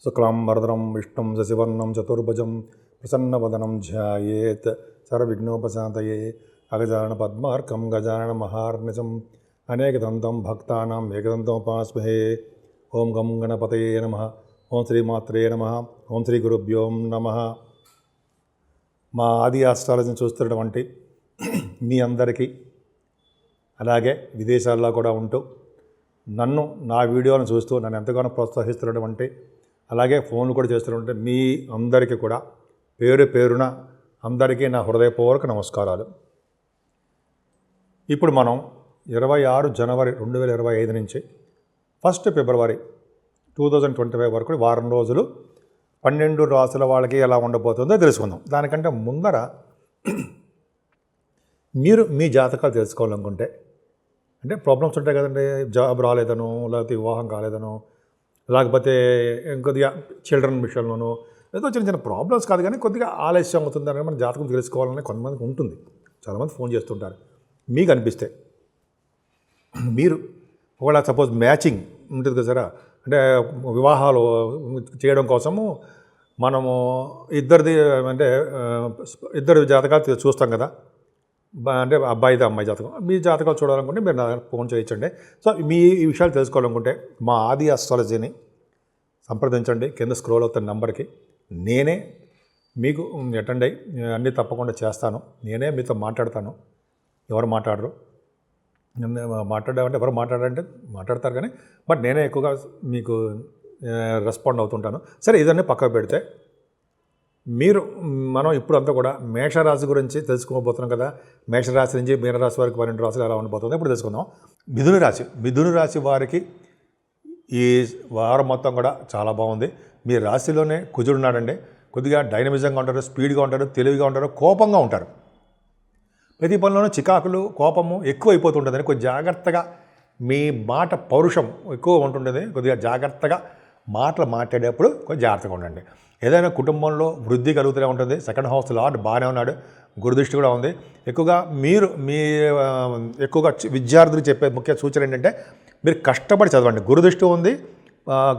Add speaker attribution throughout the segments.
Speaker 1: శుక్లాంబరధరం విష్ణుం శశివర్ణం చతుర్భుజం ప్రసన్నవదనం ధ్యాయేత్ సర్వవిఘ్నోపశాంతయే అగజానన పద్మార్కం గజానన మహార్నిశం అనేకదంతం భక్తానాం ఏకదంతముపాస్మహే. ఓం గం గణపతయే నమః. ఓం శ్రీమాత్రే నమః. ఓం శ్రీ గురుభ్యో నమః. మా ఆది ఆస్ట్రాలజీని చూస్తున్నటువంటి మీ అందరికీ, అలాగే విదేశాల్లో కూడా ఉంటూ నన్ను నా వీడియోలను చూస్తూ నన్ను ఎంతగానో ప్రోత్సహిస్తున్నటువంటి, అలాగే ఫోన్లు కూడా చేస్తున్నటువంటి మీ అందరికీ కూడా పేరు పేరున అందరికీ నా హృదయపూర్వక నమస్కారాలు. ఇప్పుడు మనం 26 జనవరి 2025 నుంచి 1 ఫిబ్రవరి 2025 వరకు వారం రోజులు 12 రాసుల వాళ్ళకి ఎలా ఉండబోతుందో తెలుసుకుందాం. దానికంటే ముందర మీరు మీ జాతకాలు తెలుసుకోవాలనుకుంటే, అంటే ప్రాబ్లమ్స్ ఉంటాయి కదండి, జాబ్ రాలేదనో, లేకపోతే వివాహం కాలేదనో, లేకపోతే కొద్దిగా చిల్డ్రన్ విషయంలోనో, ఏదో చిన్న చిన్న ప్రాబ్లమ్స్ కాదు కానీ కొద్దిగా ఆలస్యం అవుతుందని మన జాతకం తెలుసుకోవాలని కొంతమందికి ఉంటుంది. చాలామంది ఫోన్ చేస్తుంటారు. మీకు అనిపిస్తే మీరు ఒకవేళ సపోజ్ మ్యాచింగ్ ఉంటుంది కదా సార్, అంటే వివాహాలు చేయడం కోసము మనము ఇద్దరు జాతకాలు చూస్తాం కదా, అంటే అబ్బాయిది అమ్మాయి జాతకం. మీ జాతకాలు చూడాలనుకుంటే మీరు నా ఫోన్ చేయొచ్చండి. సో మీ ఈ విషయాలు తెలుసుకోవాలనుకుంటే మా ఆది ఆస్ట్రాలజీని సంప్రదించండి. కింద స్క్రోల్ అవుతున్న నెంబర్కి నేనే మీకు అటెండ్ అయ్యి అన్నీ తప్పకుండా చేస్తాను. నేనే మీతో మాట్లాడతాను. ఎవరు మాట్లాడరు, మాట్లాడామంటే ఎవరు మాట్లాడారంటే మాట్లాడతారు కానీ బట్ నేనే ఎక్కువగా మీకు రెస్పాండ్ అవుతుంటాను. సరే, ఇదన్నీ పక్కకు పెడితే మనం ఇప్పుడు అంతా కూడా మేషరాశి గురించి తెలుసుకోబోతున్నాం కదా. మేషరాశి నుంచి మీనరాశి వారికి 12 రాశులు ఎలా ఉండబోతుందో ఇప్పుడు తెలుసుకుందాం. మిథున రాశి వారికి ఈ వారం మొత్తం కూడా చాలా బాగుంది. మీ రాశిలోనే కుజుడు ఉన్నాడండి. కొద్దిగా డైనమిజంగా ఉంటారు, స్పీడ్గా ఉంటారు, తెలివిగా ఉంటారు, కోపంగా ఉంటారు. ప్రతి పనిలోనూ చికాకులు, కోపము ఎక్కువ అయిపోతుంటుందని కొద్దిగా జాగ్రత్తగా మీ మాట పౌరుషం ఎక్కువ ఉంటుంటుంది. కొద్దిగా జాగ్రత్తగా మాటలు మాట్లాడేప్పుడు కొంచెం జాగ్రత్తగా ఉండండి. ఏదైనా కుటుంబంలో వృద్ధి కలుగుతూనే ఉంటుంది. సెకండ్ హౌస్ లార్డ్ బాగానే ఉన్నాడు, గురుదృష్టి కూడా ఉంది. ఎక్కువగా విద్యార్థులు చెప్పే ముఖ్య సూచన ఏంటంటే మీరు కష్టపడి చదవండి. గురుదృష్టి ఉంది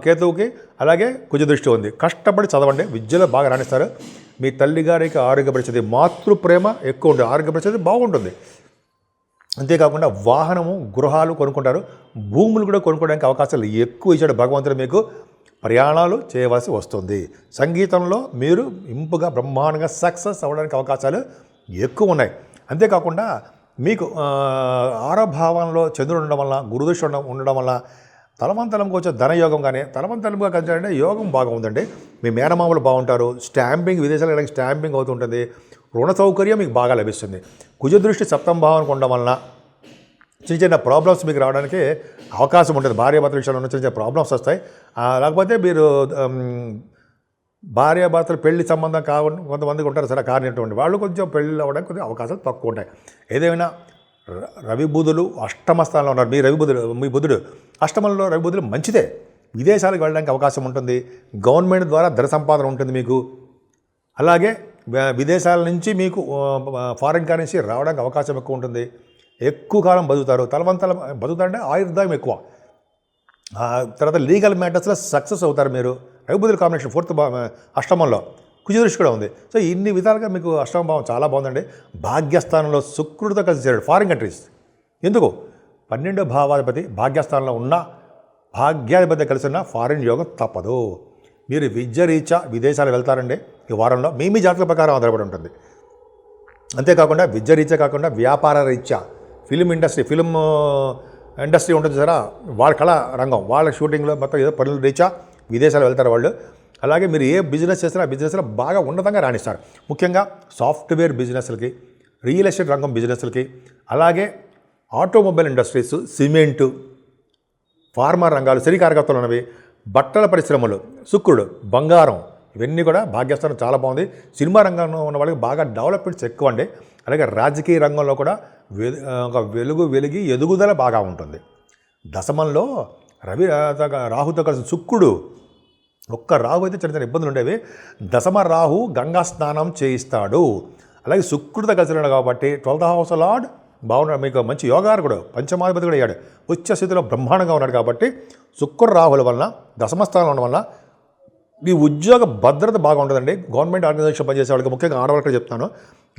Speaker 1: కేతువుకి, అలాగే కుజదృష్టి ఉంది. కష్టపడి చదవండి, విద్యలో బాగా రాణిస్తారు. మీ తల్లిగారికి ఆరోగ్య పరిస్థితి, మాతృప్రేమ ఎక్కువ ఉంటుంది, ఆరోగ్య పరిస్థితి బాగుంటుంది. అంతేకాకుండా వాహనము, గృహాలు కొనుక్కుంటారు, భూములు కూడా కొనుక్కోవడానికి అవకాశాలు ఎక్కువ ఇచ్చాడు భగవంతుడు. మీకు ప్రయాణాలు చేయవలసి వస్తుంది. సంగీతంలో మీరు ఇంపుగా బ్రహ్మాండంగా సక్సెస్ అవ్వడానికి అవకాశాలు ఎక్కువ ఉన్నాయి. అంతేకాకుండా మీకు ఆరభావంలో చంద్రుడు ఉండడం వల్ల, గురుదృష్టి ఉండడం వల్ల తలవంతలంగా వచ్చే ధనయోగం కానీ తలవంతలంగా కలిసి యోగం బాగా ఉందండి. మీ మేనమామలు బాగుంటారు. స్టాంపింగ్, విదేశాలకు స్టాంపింగ్ అవుతుంటుంది. రుణ సౌకర్యం మీకు బాగా లభిస్తుంది. కుజదృష్టి 7వ భావానికి ఉండడం వలన చిన్న చిన్న ప్రాబ్లమ్స్ మీకు రావడానికి అవకాశం ఉంటుంది. భార్యాభర్తల విషయంలో చిన్న చిన్న ప్రాబ్లమ్స్ వస్తాయి. లేకపోతే మీరు భార్యాభర్తలు పెళ్లి సంబంధం కాకుండా కొంతమందికి ఉంటారు సరే, కానిటువంటి వాళ్ళు కొంచెం పెళ్ళి అవ్వడానికి కొద్దిగా అవకాశాలు తక్కువ ఉంటాయి. ఏదేమైనా రవి బుధులు అష్టమ స్థానంలో ఉన్నారు. మీ బుధుడు అష్టమంలో రవి బుధులు మంచిదే. విదేశాలకు వెళ్ళడానికి అవకాశం ఉంటుంది. గవర్నమెంట్ ద్వారా ధన సంపాదన ఉంటుంది మీకు. అలాగే విదేశాల నుంచి మీకు ఫారిన్ కరెన్సీ రావడానికి అవకాశం ఎక్కువ ఉంటుంది. ఎక్కువ కాలం బతుకుతారు. బతుకుతారంటే ఆయుర్దాయం ఎక్కువ. తర్వాత లీగల్ మ్యాటర్స్లో సక్సెస్ అవుతారు మీరు. రవిబుధుల కాంబినేషన్ 4th అష్టమంలో కుజదృష్టి కూడా ఉంది. సో ఇన్ని విధాలుగా మీకు అష్టమ భావం చాలా బాగుందండి. భాగ్యస్థానంలో శుక్రుడితో కలిసి చేరాడు. ఫారిన్ కంట్రీస్ ఎందుకు 12వ భావాధిపతి భాగ్యస్థానంలో ఉన్న, భాగ్యాధిపతి కలిసి ఉన్న ఫారిన్ యోగం తప్పదు. మీరు విద్య రీత్యా విదేశాలు వెళ్తారండి ఈ వారంలో. మీ జాతక ప్రకారం ఆధారపడి ఉంటుంది. అంతేకాకుండా విద్య రీత్యా కాకుండా వ్యాపార రీత్యా ఫిలిం ఇండస్ట్రీ ఉంటుంది సరే, వాళ్ళ కళా రంగం, వాళ్ళ షూటింగ్లో మొత్తం ఏదో పనులు రీత్యా విదేశాలు వెళ్తారు వాళ్ళు. అలాగే మీరు ఏ బిజినెస్ చేసినా ఆ బిజినెస్లో బాగా ఉన్నతంగా రాణిస్తారు. ముఖ్యంగా సాఫ్ట్వేర్ బిజినెస్లకి, రియల్ ఎస్టేట్ రంగం బిజినెస్లకి, అలాగే ఆటోమొబైల్ ఇండస్ట్రీస్, సిమెంటు, ఫార్మా రంగాలు, శ్రీకారకత్వాలు ఉన్నవి, బట్టల పరిశ్రమలు, శుక్రుడు, బంగారం, ఇవన్నీ కూడా భాగ్యస్థానం చాలా బాగుంది. సినిమా రంగంలో ఉన్న వాళ్ళకి బాగా డెవలప్మెంట్స్ ఎక్కువ అండి. అలాగే రాజకీయ రంగంలో కూడా ఒక వెలిగి ఎదుగుదల బాగా ఉంటుంది. దశమంలో రాహుతో కలిసి శుక్రుడు, ఒక్క రాహు అయితే చిన్న చిన్న ఇబ్బందులు ఉండేవి. దశమ రాహు గంగా స్నానం చేయిస్తాడు. అలాగే శుక్రుడితో కలిసి ఉన్నాడు కాబట్టి 12th హౌస్ లార్డ్ బాగున్నాడు. మీకు మంచి యోగారకుడు, పంచమాధిపతి కూడా అయ్యాడు. ఉచ్చ స్థితిలో బ్రహ్మాండంగా ఉన్నాడు కాబట్టి శుక్ర రాహుల వలన, దశమస్థానంలో ఉండడం వలన మీ ఉద్యోగ భద్రత బాగా ఉంటుందండి. గవర్నమెంట్ ఆర్గనైజేషన్ పనిచేసే వాళ్ళకి, ముఖ్యంగా ఆడవాళ్ళకి చెప్తాను,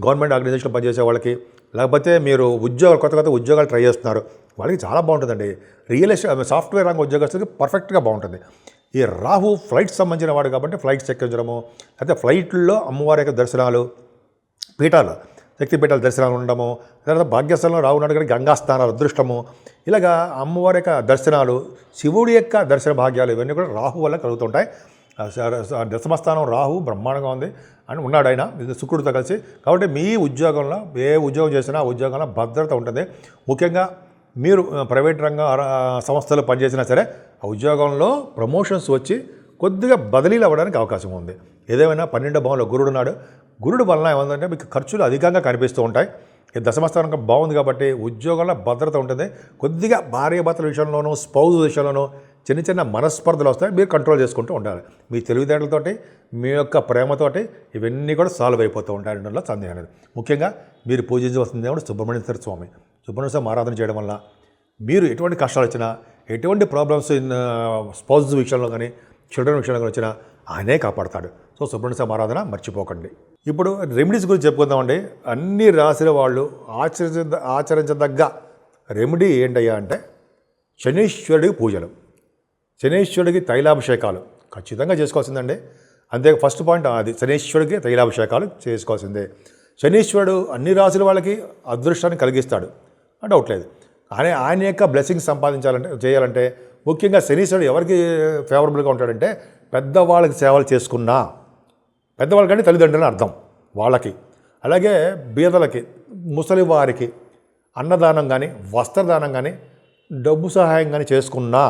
Speaker 1: గవర్నమెంట్ ఆర్గనైజేషన్ పనిచేసే వాళ్ళకి, లేకపోతే మీరు ఉద్యోగాలు కొత్త ఉద్యోగాలు ట్రై చేస్తున్నారు, వాళ్ళకి చాలా బాగుంటుందండి. రియల్ ఎస్టేట్ సాఫ్ట్వేర్ రంగ ఉద్యోగస్తులకి పర్ఫెక్ట్గా బాగుంటుంది. ఈ రాహు ఫ్లైట్ సంబంధించిన వాడు కాబట్టి ఫ్లైట్స్ ఎక్కించడము, అయితే ఫ్లైట్లో అమ్మవారి యొక్క దర్శనాలు, పీఠాలు, శక్తిపీఠాల దర్శనాలు ఉండడము, తర్వాత భాగ్యస్థలంలో రావునాడు కానీ గంగా స్నానాలు అదృష్టము, ఇలాగా అమ్మవారి యొక్క దర్శనాలు, శివుడి యొక్క దర్శన భాగ్యాలు, ఇవన్నీ కూడా రాహు వల్ల కలుగుతుంటాయి. దశమస్థానం రాహు బ్రహ్మాండంగా ఉంది అని ఉన్నాడు ఆయన, శుక్రుడితో కలిసి. కాబట్టి మీ ఉద్యోగంలో ఏ ఉద్యోగం చేసినా ఆ ఉద్యోగంలో భద్రత ఉంటుంది. ముఖ్యంగా మీరు ప్రైవేట్ రంగ సంస్థలో పనిచేసినా సరే ఆ ఉద్యోగంలో ప్రమోషన్స్ వచ్చి కొద్దిగా బదిలీలు అవ్వడానికి అవకాశం ఉంది. ఏదేమైనా 12వ భావంలో గురుడు ఉన్నాడు. గురుడు వలన ఏమందంటే మీకు ఖర్చులు అధికంగా కనిపిస్తూ ఉంటాయి. ఈ దశమస్థానం బాగుంది కాబట్టి ఉద్యోగంలో భద్రత ఉంటుంది. కొద్దిగా భార్యాభర్తల విషయంలోనూ, స్పౌజ్ విషయంలోనూ చిన్న చిన్న మనస్పర్ధలు వస్తాయి, మీరు కంట్రోల్ చేసుకుంటూ ఉండాలి. మీ తెలివితేటలతోటి, మీ యొక్క ప్రేమతోటి ఇవన్నీ కూడా సాల్వ్ అయిపోతూ ఉంటాయి. రెండులో సందేహం అనేది. ముఖ్యంగా మీరు పూజించవలసిన దేవుడు సుబ్రహ్మణ్యేశ్వర స్వామి. సుబ్రహ్మణ్య స్వామి ఆరాధన చేయడం వల్ల మీరు ఎటువంటి కష్టాలు వచ్చినా, ఎటువంటి ప్రాబ్లమ్స్ ఇన్ స్పౌజ్ విషయంలో కానీ, చిల్డ్రన్ విషయంలో కానీ వచ్చినా ఆయనే కాపాడతాడు. సో సుబ్రహ్మణ్య స్వామి ఆరాధన మర్చిపోకండి. ఇప్పుడు రెమెడీస్ గురించి చెప్పుకుందామండి. అన్ని రాశుల వాళ్ళు ఆచరించదగ్గ రెమెడీ ఏంటయ్యా అంటే శనీశ్వరుడికి పూజలు, శనీశ్వరుడికి తైలాభిషేకాలు ఖచ్చితంగా చేసుకోవాల్సిందండి. అంతే, ఫస్ట్ పాయింట్ అది, శనీశ్వరుడికి తైలాభిషేకాలు చేసుకోవాల్సిందే. శనీశ్వరుడు అన్ని రాశుల వాళ్ళకి అదృష్టాన్ని కలిగిస్తాడు, డౌట్ లేదు. కానీ ఆయన యొక్క బ్లెస్సింగ్స్ చేయాలంటే ముఖ్యంగా శనీశ్వరుడు ఎవరికి ఫేవరబుల్గా ఉంటాడంటే పెద్దవాళ్ళకి సేవలు చేసుకున్నా, పెద్దవాళ్ళకి అంటే తల్లిదండ్రులని అర్థం వాళ్ళకి, అలాగే బీదలకి, ముసలి వారికి అన్నదానం కానీ, వస్త్రదానం కానీ, డబ్బు సహాయం కానీ చేసుకున్నా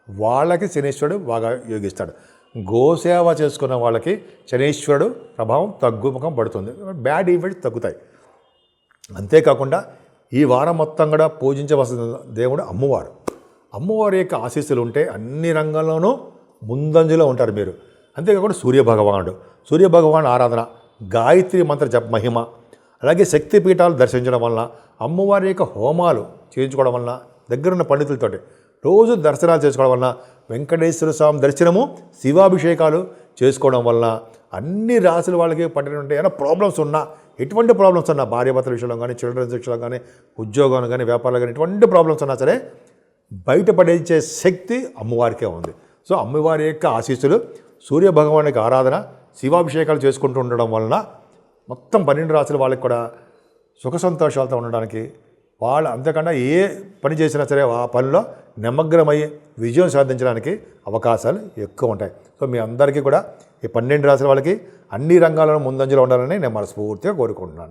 Speaker 1: వాళ్ళకి శనీశ్వరుడు బాగా యోగిస్తాడు. గోసేవ చేసుకున్న వాళ్ళకి శనీశ్వరుడు ప్రభావం తగ్గుముఖం పడుతుంది, బ్యాడ్ ఈవెంట్స్ తగ్గుతాయి. అంతేకాకుండా ఈ వారం మొత్తం కూడా పూజించవలసిన దేవుడు అమ్మవారు. అమ్మవారి యొక్క ఆశీస్సులు ఉంటే అన్ని రంగాల్లోనూ ముందంజలో ఉంటారు మీరు. అంతేకాకుండా సూర్యభగవానుడు ఆరాధన, గాయత్రి మంత్ర జప మహిమ, అలాగే శక్తిపీఠాలు దర్శించడం వలన, అమ్మవారి యొక్క హోమాలు చేయించుకోవడం వలన, దగ్గరున్న పండితులతోటి రోజు దర్శనాలు చేసుకోవడం వలన, వెంకటేశ్వర స్వామి దర్శనము, శివాభిషేకాలు చేసుకోవడం వలన అన్ని రాశుల వాళ్ళకి పట్టినటువంటి ఏమైనా ప్రాబ్లమ్స్ ఉన్నా, ఎటువంటి ప్రాబ్లమ్స్ ఉన్నా, భార్యాభర్తల విషయంలో కానీ, చిల్డ్రన్స్ విషయంలో కానీ, ఉద్యోగం కానీ, వ్యాపారాలు కానీ, ఎటువంటి ప్రాబ్లమ్స్ ఉన్నా సరే బయటపడేసే శక్తి అమ్మవారికే ఉంది. సో అమ్మవారి యొక్క ఆశీస్సులు, సూర్యభగవానికి ఆరాధన, శివాభిషేకాలు చేసుకుంటూ ఉండడం వలన మొత్తం 12 రాశుల వాళ్ళకి కూడా సుఖ సంతోషాలతో ఉండడానికి, అంతేకాకుండా ఏ పని చేసినా సరే ఆ పనిలో నిమగ్నమయ్యి విజయం సాధించడానికి అవకాశాలు ఎక్కువ ఉంటాయి. సో మీ అందరికీ కూడా ఈ 12 రాశుల వాళ్ళకి అన్ని రంగాలను ముందంజలో ఉండాలని నేను మనస్ఫూర్తిగా కోరుకుంటున్నాను.